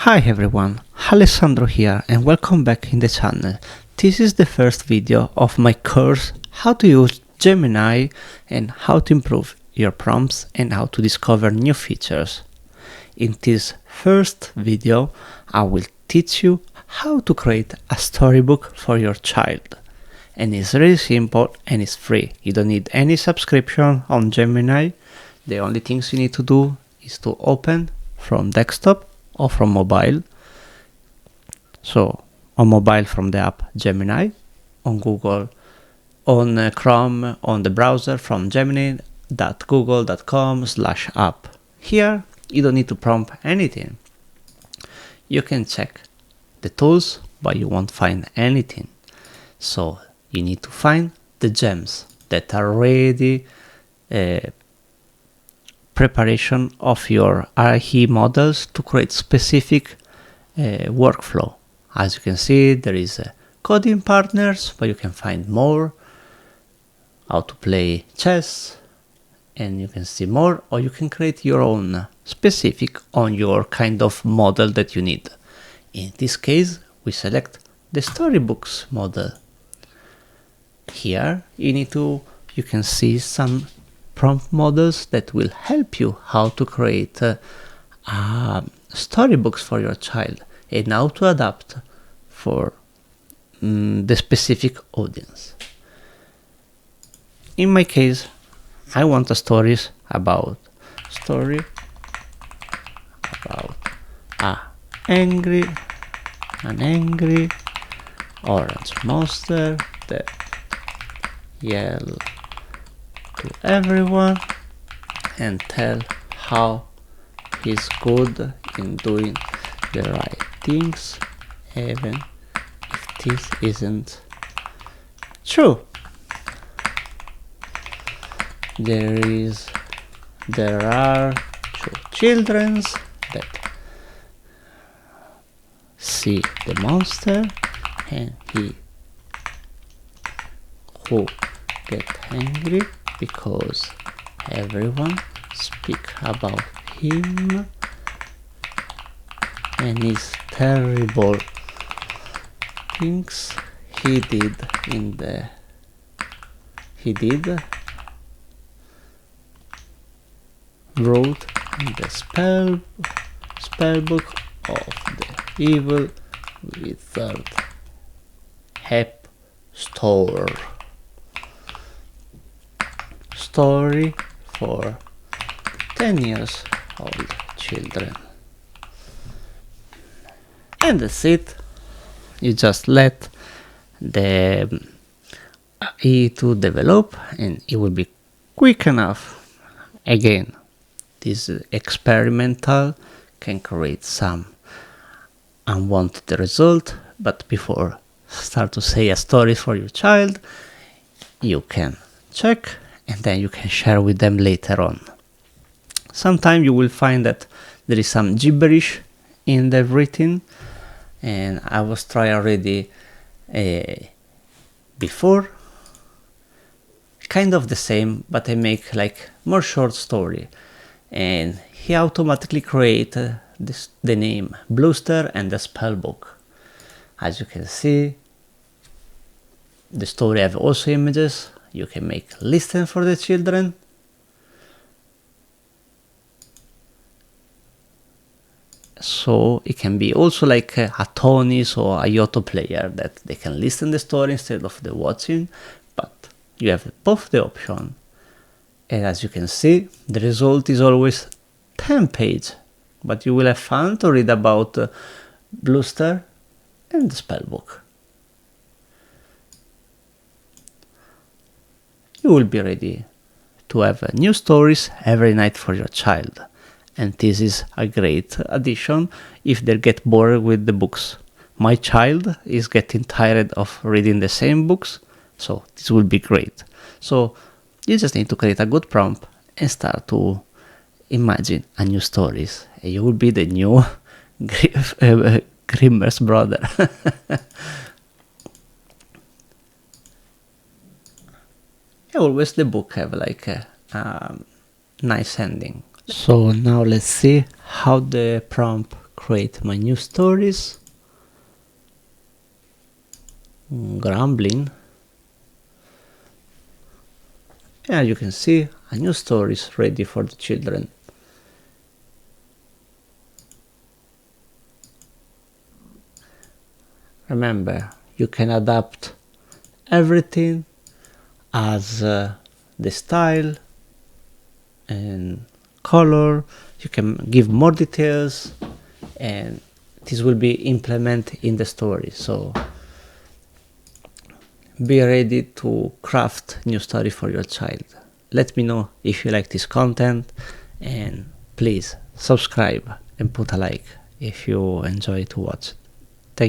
Hi everyone, Alessandro here and welcome back in the channel. This is the first video of my course how to use Gemini and how to improve your prompts and how to discover new features. In this first video I will teach you how to create a storybook for your child. And it's really simple and it's free. You don't need any subscription on Gemini. The only things you need to do is to open from desktop or from mobile. So on mobile from the app Gemini, on Google, on Chrome, on the browser from gemini.google.com/app. Here you don't need to prompt anything. You can check the tools, but you won't find anything. So you need to find the gems that are ready preparation of your RE models to create specific workflow. As you can see, there is coding partners, but you can find more, how to play chess, and you can see more, or you can create your own specific on your kind of model that you need. In this case, we select the storybooks model. Here you can see some prompt models that will help you how to create storybooks for your child and how to adapt for the specific audience. In my case, I want stories about an angry orange monster that yells to everyone and tell how he's good in doing the right things, even if this isn't true. There are two children that see the monster and who get angry because everyone speak about him and his terrible things he wrote in the spellbook of the evil wizard App Store. Story for 10 years old children. And that's it. You just let the AI to develop and it will be quick enough. Again, this experimental can create some unwanted result, but before start to say a story for your child, you can check and then you can share with them later on. Sometimes you will find that there is some gibberish in the written, and I was trying already before, kind of the same, but I make like more short story, and he automatically create the name Bluster and the spellbook. As you can see, the story have also images. You can make listen for the children. So it can be also like a Tonis or a Yoto player that they can listen the story instead of the watching, but you have both the option. And as you can see, the result is always 10 pages, but you will have fun to read about Bluster and the spellbook. You will be ready to have new stories every night for your child. And this is a great addition if they get bored with the books. My child is getting tired of reading the same books, so this will be great. So you just need to create a good prompt and start to imagine a new stories. And you will be the new Grimmer's brother. Always the book have like a nice ending. So now let's see how the prompt create my new stories. Grumbling. And you can see a new story is ready for the children. Remember, you can adapt everything as the style and color. You can give more details, and this will be implemented in the story. So be ready to craft new story for your child. Let me know if you like this content, and please subscribe and put a like if you enjoy to watch it.